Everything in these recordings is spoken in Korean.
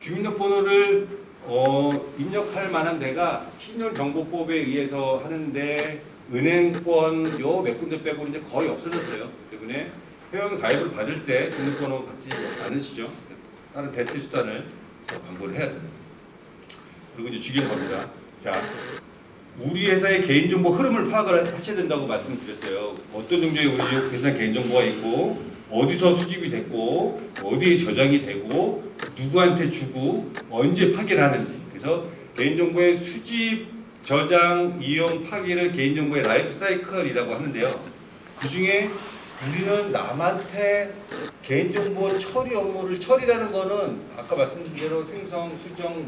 주민등록번호를 입력할 만한 데가 신용정보법에 의해서 하는데 은행권 요 몇 군데 빼고 이제 거의 없어졌어요. 때문에 회원 가입을 받을 때 주민등록번호 받지 않으시죠. 다른 대체 수단을 광고를 해야 됩니다. 그리고 이제 중요한 겁니다. 자, 우리 회사의 개인정보 흐름을 파악을 하셔야 된다고 말씀드렸어요. 어떤 정도의 우리 회사 개인정보가 있고 어디서 수집이 됐고 어디에 저장이 되고 누구한테 주고 언제 파기를 하는지. 그래서 개인정보의 수집, 저장, 이용, 파기를 개인정보의 라이프 사이클이라고 하는데요. 그 중에 우리는 남한테 개인정보 처리 업무를 처리라는 거는 아까 말씀드린 대로 생성, 수정,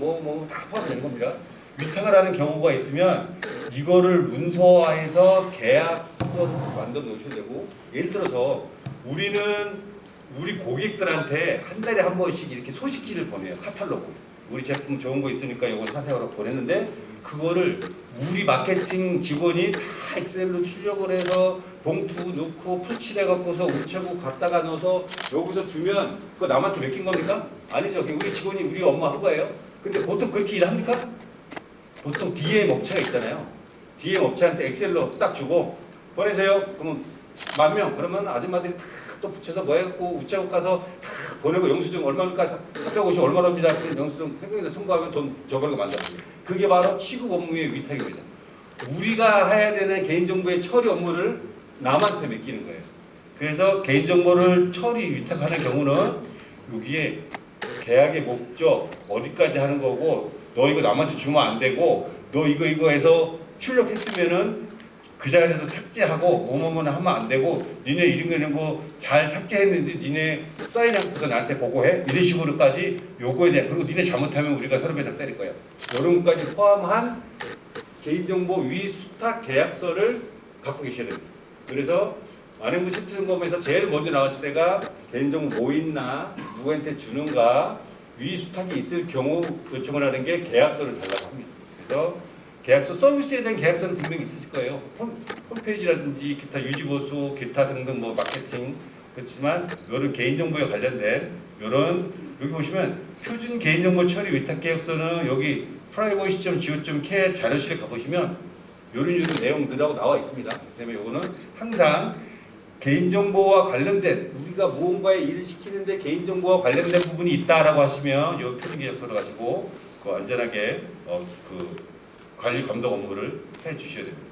다 포함되는 겁니다. 위탁을 하는 경우가 있으면 이거를 문서화해서 계약서를 만들어 놓으셔야 되고, 예를 들어서 우리는 우리 고객들한테 한 달에 한 번씩 이렇게 소식지를 보내요. 카탈로그. 우리 제품 좋은 거 있으니까 이거 사세요라고 보냈는데 그거를 우리 마케팅 직원이 다 엑셀로 출력을 해서 봉투 넣고 풀칠해 갖고서 우체국 갖다가 넣어서 여기서 주면 그거 남한테 맡긴 겁니까? 아니죠. 우리 직원이 우리 업무 한 거예요. 근데 보통 그렇게 일합니까? 보통 DM 업체가 있잖아요. DM 업체한테 엑셀로 딱 주고 보내세요. 그러면 10,000명. 그러면 아줌마들이 다 또 붙여서 뭐 해갖고 우체국 가서 다 보내고 영수증 얼마입니까? 450 얼마입니다. 영수증 생각에다 청구하면 돈 줘버리고 만들어요. 그게 바로 취급 업무의 위탁입니다. 우리가 해야 되는 개인정보의 처리 업무를 남한테 맡기는 거예요. 그래서 개인정보를 처리 위탁하는 경우는 여기에 계약의 목적 어디까지 하는 거고, 너 이거 남한테 주면 안 되고, 너 이거 해서 출력했으면은 그 자리에서 삭제하고 뭐뭐뭐는 하면 안 되고, 니네 이런 거 잘 삭제했는데 니네 사인하고서 나한테 보고해, 이런 식으로까지 요거에 대한, 그리고 니네 잘못하면 우리가 서로 배당 때릴 거야, 이런 것까지 포함한 개인정보 위수탁 계약서를 갖고 계셔야 됩니다. 그래서 안행부 실질점검에서 제일 먼저 나왔을 때가 개인정보 뭐 있나, 누구한테 주는가, 위수탁이 있을 경우 요청을 하는 게 계약서를 달라고 합니다. 그래서 계약서 서비스에 대한 계약서는 분명히 있을 거예요. 홈페이지라든지 기타 유지보수, 기타 등등 뭐 마케팅. 그렇지만 이런 개인정보에 관련된 이런, 여기 보시면 표준 개인정보 처리 위탁 계약서는 여기 privacy.go.kr 자료실에 가보시면 이런 내용들하고 나와 있습니다. 그다음에 이거는 항상 개인정보와 관련된, 우리가 무언가의 일을 시키는데 개인정보와 관련된 부분이 있다라고 하시면 이 표준 계약서를 가지고 그 안전하게 그 관리 감독 업무를 해 주셔야 됩니다.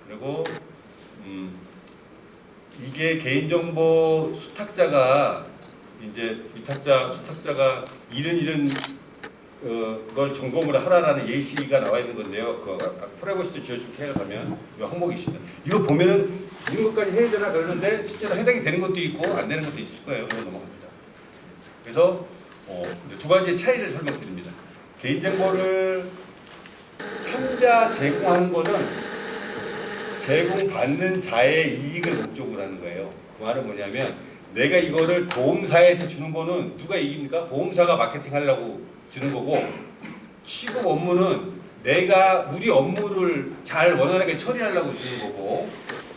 그리고 이게 개인정보 수탁자가 이제 위탁자, 수탁자가 이런 걸 점검을 하라라는 예시가 나와 있는 건데요. 그 프라이버시 지어주게 가면 이 항목이 있습니다. 이거 보면은 이런 것까지 해야 되나 그러는데 실제로 해당이 되는 것도 있고 안 되는 것도 있을 거예요. 이거 넘어갑니다. 그래서 두 가지의 차이를 설명드립니다. 개인정보를 3자 제공하는 거는 제공받는 자의 이익을 목적으로 하는 거예요. 그 말은 뭐냐면, 내가 이거를 보험사한테 주는 거는 누가 이깁니까? 보험사가 마케팅 하려고 주는 거고, 취급 업무는 내가 우리 업무를 잘 원활하게 처리하려고 주는 거고,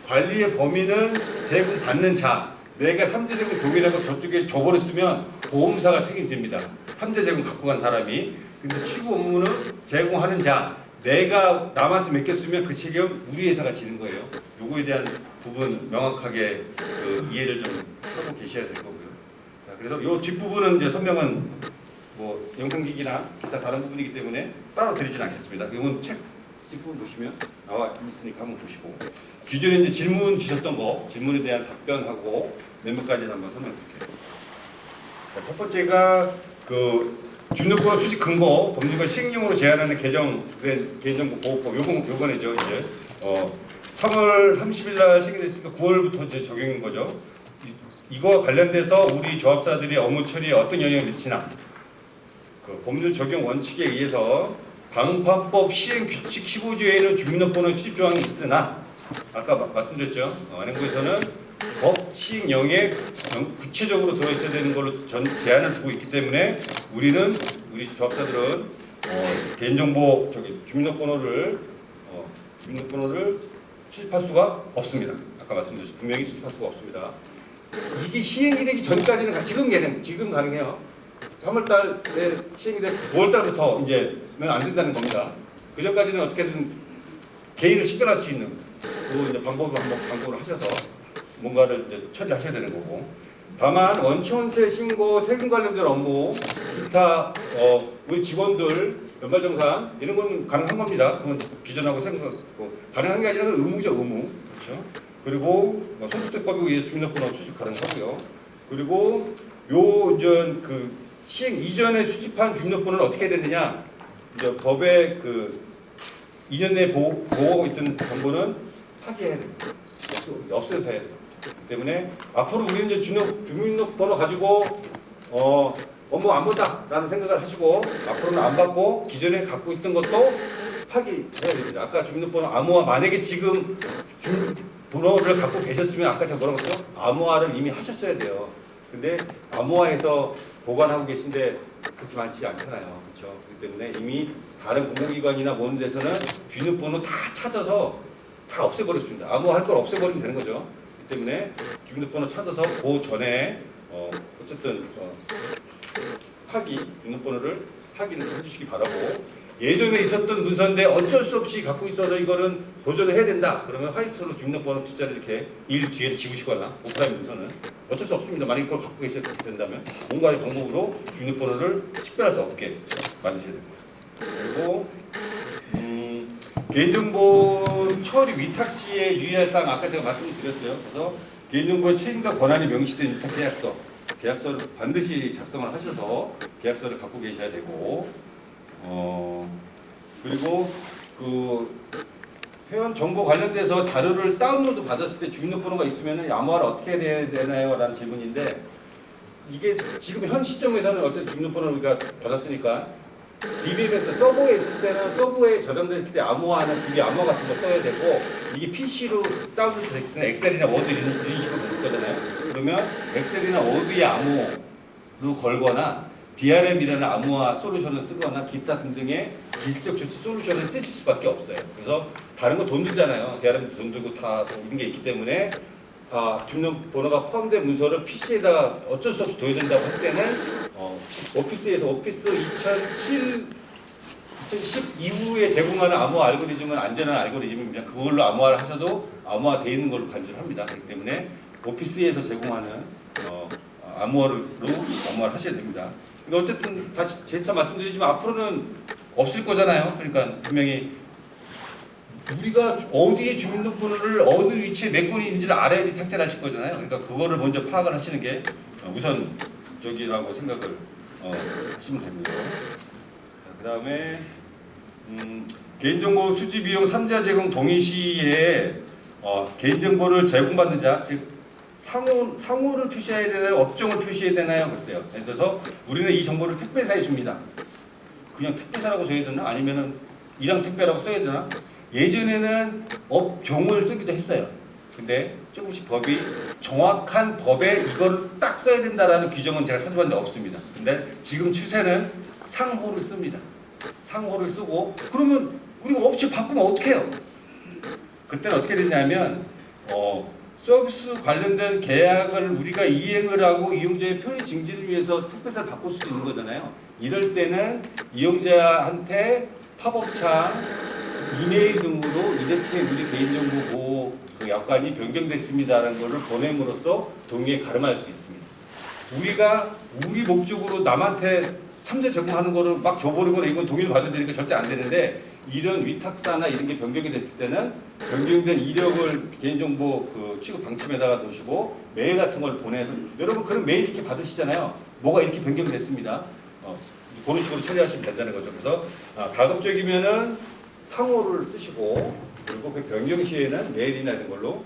관리의 범위는 제공받는 자, 내가 3자 제공 동의하고 저쪽에 줘버렸으면 보험사가 책임집니다. 3자 제공 갖고 간 사람이. 근데 취급 업무는 제공하는 자, 내가 남한테 맡겼으면 그 책임 우리 회사가 지는 거예요. 요거에 대한 부분 명확하게 이해를 좀 하고 계셔야 될 거고요. 자, 그래서 요 뒷부분은 이제 설명은 뭐 영상기기나 기타 다른 부분이기 때문에 따로 드리진 않겠습니다. 이건 책 뒷부분 보시면 나와 있으니까 한번 보시고, 기존에 이제 질문 주셨던 거, 질문에 대한 답변하고 몇 가지 한번 설명드릴게요. 자, 첫 번째가 주민등록번호 수집 근거 법률과 시행령으로 제한하는 개정된 개인정보 보호법, 요번에죠. 이제 3월 30일 날 시행됐으니까 9월부터 이제 적용인 거죠. 이거 관련돼서 우리 조합사들이 업무 처리에 어떤 영향을 미치나, 그 법률 적용 원칙에 의해서 방판법 시행 규칙 15조에는 주민등록번호 수집 조항이 있으나, 아까 말씀드렸죠. 안행부에서는 법 시행령에 구체적으로 들어있어야 되는 걸로 제한을 두고 있기 때문에 우리 조합사들은 개인정보 주민등록번호를 수집할 수가 없습니다. 아까 말씀드렸죠. 분명히 수집할 수가 없습니다. 이게 시행이 되기 전까지는 지금 가능해요. 3월달에 시행이 된 9월달부터 이제는 안 된다는 겁니다. 그 전까지는 어떻게든 개인을 식별할 수 있는 그 이제 방법을 한번 강구를 하셔서 뭔가를 이제 처리하셔야 되는 거고. 다만 원천세 신고 세금 관련된 업무, 기타 우리 직원들 연말정산 이런 건 가능한 겁니다. 그건 기존하고 가능한 게 아니라 의무죠, 의무. 그렇죠. 그리고 선수세법에 의해 주민등록번호 수집 가능하고요. 그리고 요 이제 그 시행 이전에 수집한 주민등록번호는 어떻게 해야 되느냐? 이제 법에 그 2년 내에 보호하고 있던 정보는 파기해야 됩니다. 없애서 해야 돼요. 때문에 앞으로 우리는 이제 주민등록번호 가지고 업무 안 본다라는 생각을 하시고 앞으로는 안 받고 기존에 갖고 있던 것도 파기해야 됩니다. 아까 주민등록번호 암호화 만약에 지금 번호를 갖고 계셨으면 아까 제가 뭐라고 했죠? 암호화를 이미 하셨어야 돼요. 근데 암호화해서 보관하고 계신데 그렇게 많지 않잖아요. 그렇죠? 그렇기 때문에 이미 다른 공공기관이나 모든 데서는 주민번호 다 찾아서 다 없애버렸습니다. 암호화할 걸 없애버리면 되는 거죠. 그렇기 때문에 주민번호 찾아서 그 전에 어쨌든 주민번호를 확인을 해주시기 바라고, 예전에 있었던 문서인데 어쩔 수 없이 갖고 있어서 이거는 도전을 해야 된다. 그러면 화이트로 주민번호 숫자를 이렇게 일 뒤에 지우시거나 오프라인 문서는 어쩔 수 없습니다. 만약에 그걸 갖고 계셔야 된다면 뭔가의 방법으로 주민번호를 식별할 수 없게 만드셔야 됩니다. 그리고 개인정보 처리 위탁 시의 유의사항 아까 제가 말씀을 드렸어요. 그래서 개인정보의 책임과 권한이 명시된 위탁 계약서를 반드시 작성을 하셔서 계약서를 갖고 계셔야 되고, 그리고 그 회원 정보 관련돼서 자료를 다운로드 받았을 때 주민등록번호가 있으면 암호화를 어떻게 해야 되나요? 라는 질문인데, 이게 지금 현 시점에서는 어쨌든 주민등록번호를 우리가 받았으니까 DBMS 서버에 있을 때는 서버에 저장됐을 때 암호화는 DB 암호화 같은 거 써야 되고, 이게 PC로 다운로드 됐을 때는 엑셀이나 워드 이런 식으로 됐을 거잖아요. 그러면 엑셀이나 워드의 암호로 걸거나 DRM이라는 암호화 솔루션을 쓰거나 기타 등등의 기술적 조치 솔루션을 쓰실 수밖에 없어요. 그래서 다른 거 돈 들잖아요. DRM도 돈 들고 다 이런 게 있기 때문에 주민번호가 포함된 문서를 PC에다가 어쩔 수 없이 둬야 된다고 할 때는 오피스에서 오피스 2010 이후에 제공하는 암호화 알고리즘은 안전한 알고리즘입니다. 그걸로 암호화를 하셔도 암호화 되어 있는 걸로 간주합니다. 그렇기 때문에 오피스에서 제공하는 암호화를 하셔야 됩니다. 근데 어쨌든 다시 재차 말씀드리지만 앞으로는 없을 거잖아요. 그러니까 분명히 우리가 어디에 주민등록번호를 어느 위치에 몇 건이 있는지를 알아야지 삭제를 하실 거잖아요. 그러니까 그거를 먼저 파악을 하시는 게 우선적이라고 생각을 하시면 됩니다. 그 다음에 개인정보 수집 이용 3자 제공 동의 시에 개인정보를 제공받는 자, 즉 상호를 표시해야 되나요? 업종을 표시해야 되나요? 글쎄요. 예를 들어서 우리는 이 정보를 택배사에 줍니다. 그냥 택배사라고 써야 되나? 아니면은 일양 택배라고 써야 되나? 예전에는 업종을 쓰기도 했어요. 근데 조금씩 법이 정확한 법에 이걸 딱 써야 된다라는 규정은 제가 찾아봤는데 없습니다. 근데 지금 추세는 상호를 씁니다. 상호를 쓰고, 그러면 우리가 업체 바꾸면 어떻게 해요? 그때는 어떻게 되냐면 서비스 관련된 계약을 우리가 이행을 하고 이용자의 편의 증진을 위해서 택배사를 바꿀 수도 있는 거잖아요. 이럴 때는 이용자한테 팝업창, 이메일 등으로 이렇게 우리 개인정보 보호 그 약관이 변경됐습니다라는 것을 보냄으로써 동의에 가름할 수 있습니다. 우리가 우리 목적으로 남한테 3자 제공하는 거를 막 줘버리거나 이건 동의를 받아야 되니까 절대 안 되는데, 이런 위탁사나 이런 게 변경이 됐을 때는 변경된 이력을 개인정보 그 취급 방침에다가 놓으시고 메일 같은 걸 보내서, 여러분 그런 메일 이렇게 받으시잖아요. 뭐가 이렇게 변경됐습니다. 그런 식으로 처리하시면 된다는 거죠. 그래서 가급적이면은 상호를 쓰시고, 그리고 그 변경 시에는 메일이나 이런 걸로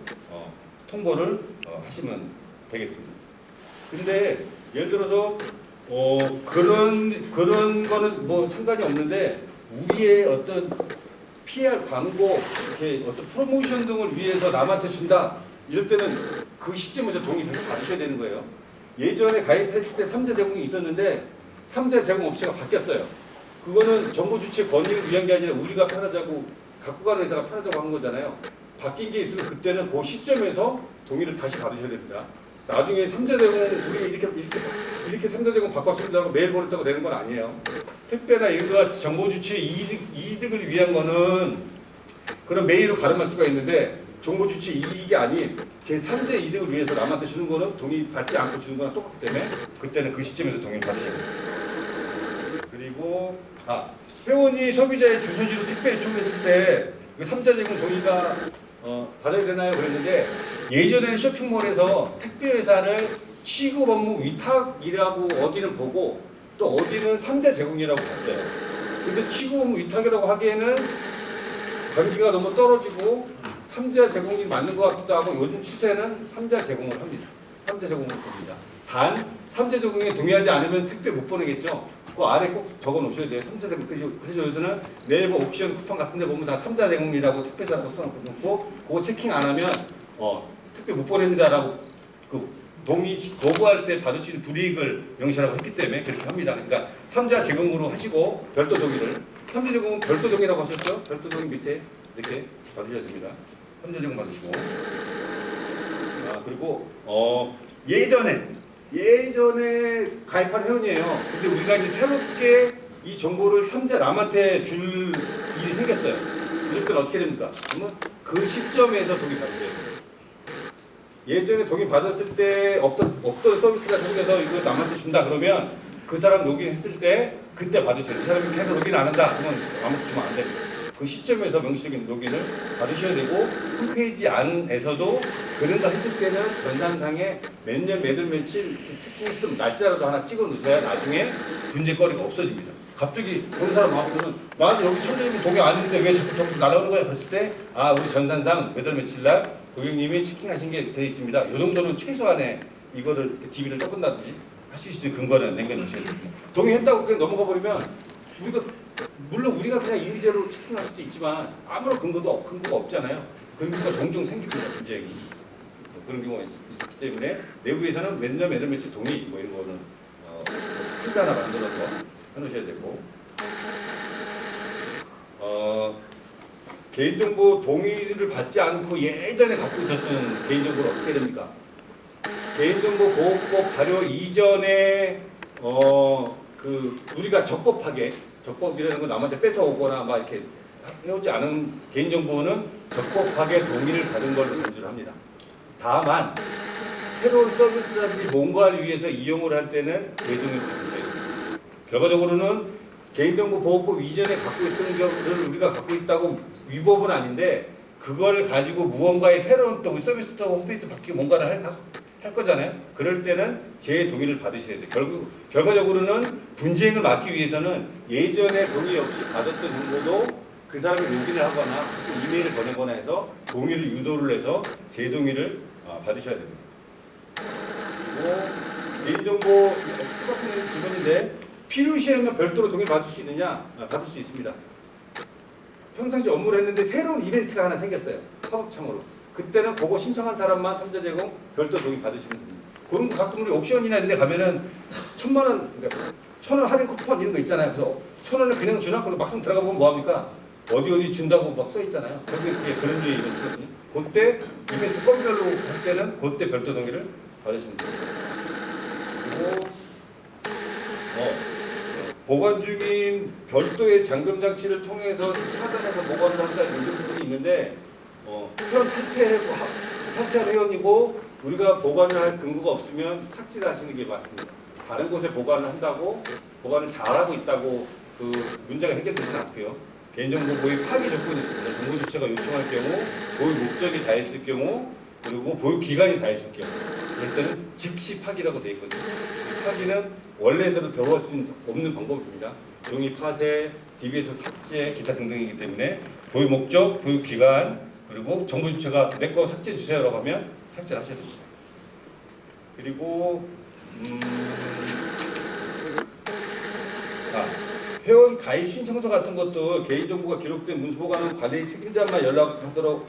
통보를 하시면 되겠습니다. 근데 예를 들어서 그런 거는 뭐 상관이 없는데, 우리의 어떤 PR 광고, 이렇게 어떤 프로모션 등을 위해서 남한테 준다, 이럴 때는 그 시점에서 동의 받으셔야 되는 거예요. 예전에 가입했을 때 3자 제공이 있었는데 3자 제공 업체가 바뀌었어요. 그거는 정보 주체 권익을 위한 게 아니라 우리가 편하자고, 갖고 가는 회사가 편하자고 한 거잖아요. 바뀐 게 있으면 그때는 그 시점에서 동의를 다시 받으셔야 됩니다. 나중에 3자 제공 우리 이렇게 3자 제공 바꿨습니다고 메일 보냈다고 되는 건 아니에요. 택배나 이런 거 정보 주체 이득을 위한 거는 그런 메일로 가름할 수가 있는데 정보 주체 이익이 아닌 제 3자 이득을 위해서 남한테 주는 거는 동의 받지 않고 주는 거랑 똑같기 때문에 그때는 그 시점에서 동의를 받으셔야 돼요. 그리고 회원이 소비자의 주소지로 택배 요청했을 때 그 3자 제공 동의가 받아야 되나요? 그랬는데 예전에는 쇼핑몰에서 택배 회사를 취급 업무 위탁이라고 어디는 보고 또 어디는 3자 제공이라고 봤어요. 근데 취급 업무 위탁이라고 하기에는 경기가 너무 떨어지고 3자 제공이 맞는 것 같기도 하고 요즘 추세는 3자 제공을 합니다. 3자 제공을 봅니다. 단 3자 제공에 동의하지 않으면 택배 못 보내겠죠. 그 아래 꼭 적어 놓으셔야 돼요. 3자 제공. 그래서 요새는 네이버 옥션 쿠팡 같은 데 보면 다 3자 제공이라고 택배사라고 써놓고 그거 체킹 안 하면 택배 못 보냅니다라고 그 동의 거부할 때 받을 수 있는 불이익을 명시하라고 했기 때문에 그렇게 합니다. 그러니까 3자 제공으로 하시고 별도 동의를 3자 제공은 별도 동의라고 하셨죠? 별도 동의 밑에 이렇게 받으셔야 됩니다. 3자 제공 받으시고 그리고 예전에 가입한 회원이에요. 근데 우리가 이제 새롭게 이 정보를 3자 남한테 줄 일이 생겼어요. 이럴 때는 어떻게 됩니까? 그러면 그 시점에서 동의 받으셔야 돼요. 예전에 동의 받았을 때 없던 서비스가 생겨서 이거 남한테 준다 그러면 그 사람 로그인했을 때 그때 받으셔야 돼요. 이 사람이 계속 로그인 안 한다 그러면 아무것도 주면 안 됩니다. 그 시점에서 명시적인 로그인을 받으셔야 되고 홈페이지 안에서도 그런 거 했을 때는 전산상에 몇 년 몇 월 며칠 체크했으면 날짜라도 하나 찍어 놓으셔야 나중에 문제거리가 없어집니다. 갑자기 보는 사람 앞으로는 나는 여기 3자 동의 안 했는데 왜 자꾸 점수 날아오는 거야? 그랬을 때 우리 전산상 몇 월 며칠 날 고객님이 체킹하신 게 되어 있습니다. 이 정도는 최소한의 이거를 DB를 떴다든지 할 수 있는 근거는 남겨놓으셔야 됩니다. 동의했다고 그냥 넘어가 버리면 물론 우리가 그냥 임의대로 체킹할 수도 있지만 아무런 근거가 없잖아요. 근거가 종종 생깁니다. 문제가 그런 경우가 있기 때문에 내부에서는 몇 년 몇 월 며칠 동의 뭐 이런 거는 필드 하나 만들어서 해놓으셔야 되고 개인정보 동의를 받지 않고 예전에 갖고 있었던 개인정보를 어떻게 됩니까? 개인정보보호법 발효 이전에 우리가 적법이라는 건 남한테 뺏어오거나 막 이렇게 해오지 않은 개인정보는 적법하게 동의를 받은 걸로 간주를 합니다. 다만 새로운 서비스라든지 뭔가를 위해서 이용을 할 때는 재동의를 받으셔야 됩니다. 결과적으로는 개인정보보호법 이전에 갖고 있던 것을 우리가 갖고 있다고 위법은 아닌데 그걸 가지고 무언가의 새로운 또 서비스 또 홈페이지 바뀌고 뭔가를 할 거잖아요. 그럴 때는 제 동의를 받으셔야 돼요. 결과적으로는 분쟁을 막기 위해서는 예전에 동의 없이 받았던 정보도 그 사람이 로그인을 하거나 이메일을 보내거나 해서 동의를 유도를 해서 제 동의를 받으셔야 됩니다. 그리고 개인정보 똑같은 질문인데 필요시하면 별도로 동의를 받을 수 있느냐? 받을 수 있습니다. 평상시 업무를 했는데 새로운 이벤트가 하나 생겼어요. 팝업창으로. 그때는 그거 신청한 사람만 3자 제공 별도 동의 받으시면 됩니다. 그런 거 가끔 우리 옥션이나 이런 데 가면은 1,000만 원, 그러니까 1,000원 할인 쿠폰 이런 거 있잖아요. 그래서 1,000원을 그냥 주나? 그리고 막상 들어가 보면 뭐합니까? 어디 준다고 막 써 있잖아요. 그게 그런 류의 이벤트거든요. 그때 이벤트 건별로 할 때는 그때 별도 동의를 받으시면 됩니다. 그리고 보관 중인 별도의 잠금 장치를 통해서 차단해서 보관을 한다 이런 부분이 있는데 회원 탈퇴한 회원이고 우리가 보관을 할 근거가 없으면 삭제하시는 게 맞습니다. 다른 곳에 보관을 한다고 보관을 잘하고 있다고 그 문제가 해결되지 않고요. 개인정보 보유 파기 조건이 있습니다. 정보 주체가 요청할 경우, 보유 목적이 다 있을 경우, 그리고 보유 기간이 다 있을 경우, 그럴 때는 즉시 파기라고 되어 있거든요. 파기는 원래대로 들어갈 수 없는 방법입니다. 종이 파쇄, DB에서 삭제, 기타 등등이기 때문에 보유 목적, 보유 기간, 그리고 정보 주체가 내 거 삭제 주세요라고 하면 삭제를 하셔야 됩니다. 그리고 회원 가입 신청서 같은 것도 개인정보가 기록된 문서보관은 관리 책임자만 연락하도록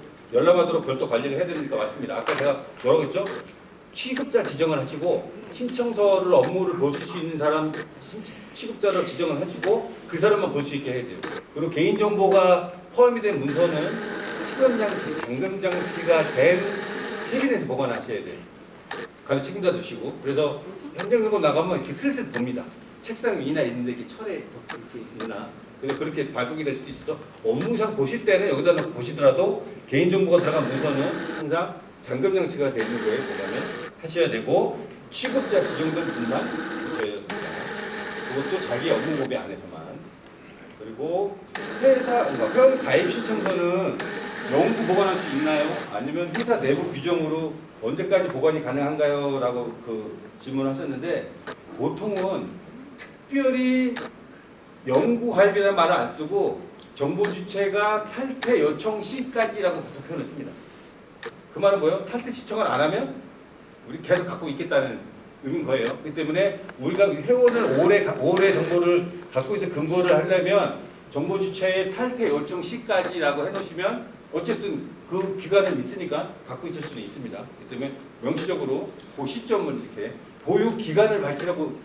별도 관리를 해야 되니까 맞습니다. 아까 제가 뭐라고 했죠? 취급자 지정을 하시고 신청서를 업무를 보실 수 있는 사람 취급자로 지정을 하시고 그 사람만 볼 수 있게 해야 돼요. 그리고 개인정보가 포함이 된 문서는 시간장치, 잠금장치가 된 캐비넷에 보관하셔야 돼요. 관리 책임자 두시고 그래서 행정점검 나가면 이렇게 슬슬 봅니다. 책상 위나 있는데 이렇게 철에 이렇게 있나. 그래서 그렇게 발각이 될 수도 있어서 업무상 보실 때는 여기다 놓고 보시더라도 개인정보가 들어간 문서는 항상 잠금 장치가 되어 있는 거에 보관을 하셔야 되고 취급자 지정된 분만 보셔야 됩니다. 그것도 자기 업무 고배 안에서만. 그리고 회원 가입 신청서는 영구 보관할 수 있나요? 아니면 회사 내부 규정으로 언제까지 보관이 가능한가요? 라고 그 질문을 하셨는데 보통은 특별히 영구 가입이라는 말을 안 쓰고 정보 주체가 탈퇴 요청 시까지라고 보통 표현을 씁니다. 그 말은 뭐예요? 탈퇴 신청을 안 하면 우리 계속 갖고 있겠다는 의미인 거예요. 그렇기 때문에 우리가 회원을 오래 정보를 갖고 있어 근거를 하려면 정보 주체의 탈퇴 요청 시까지라고 해놓으시면 어쨌든 그 기간은 있으니까 갖고 있을 수는 있습니다. 그렇기 때문에 명시적으로 그 시점을 이렇게 보유 기간을 밝히라고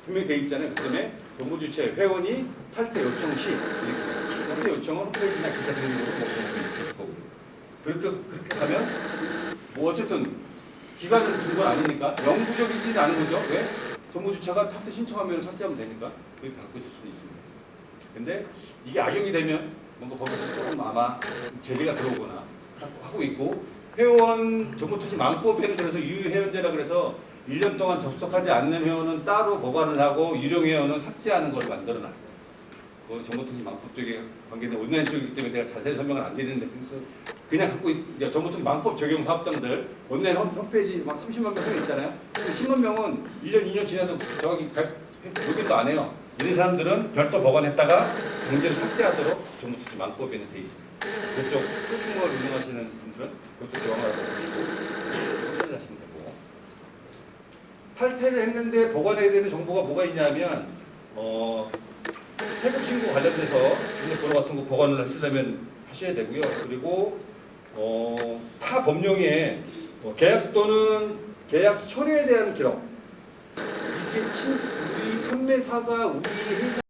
분명히 돼 있잖아요. 그렇기 때문에 정보 주체 회원이 탈퇴 요청 시 이렇게 탈퇴 요청은 홈페이지나 기타 등으로 있을 거고요. 그렇게 하면 뭐 어쨌든 기간을 준 건 아니니까 영구적이지는 않은 거죠. 왜? 정보 주체가 탈퇴 신청하면 삭제하면 되니까 그렇게 갖고 있을 수는 있습니다. 근데 이게 악용이 되면 뭔가 법에서 조금 아마 제재가 들어오거나 하고 있고 회원 정보투시 망법에는 그래서 유휴회원제라 그래서 1년 동안 접속하지 않는 회원은 따로 보관을 하고 유령 회원은 삭제하는 걸 만들어 놨어요. 그 정보통신 망법 쪽에 관계된 온라인 쪽이기 때문에 내가 자세히 설명을 안 드리는데 그래서 그냥 갖고 이제 정보통신 망법 적용 사업장들 온라인 홈페이지 막 30만 명 있잖아요. 10만 명은 1년 2년 지나도 저기 로그인도 안 해요. 이런 사람들은 별도 보관했다가 강제로 삭제하도록 정보통신 망법에는 돼 있습니다. 그쪽 쇼핑몰 운영하시는 분들은 그것도 정하라고 보시고 처리하시면 되고 탈퇴를 했는데 보관해야 되는 정보가 뭐가 있냐면 세금 신고 관련돼서 주민번호 같은 거 보관을 하시려면 하셔야 되고요. 그리고 타 법령에 계약 또는 계약 철회에 대한 기록 이게 우리 판매사가 우리 회사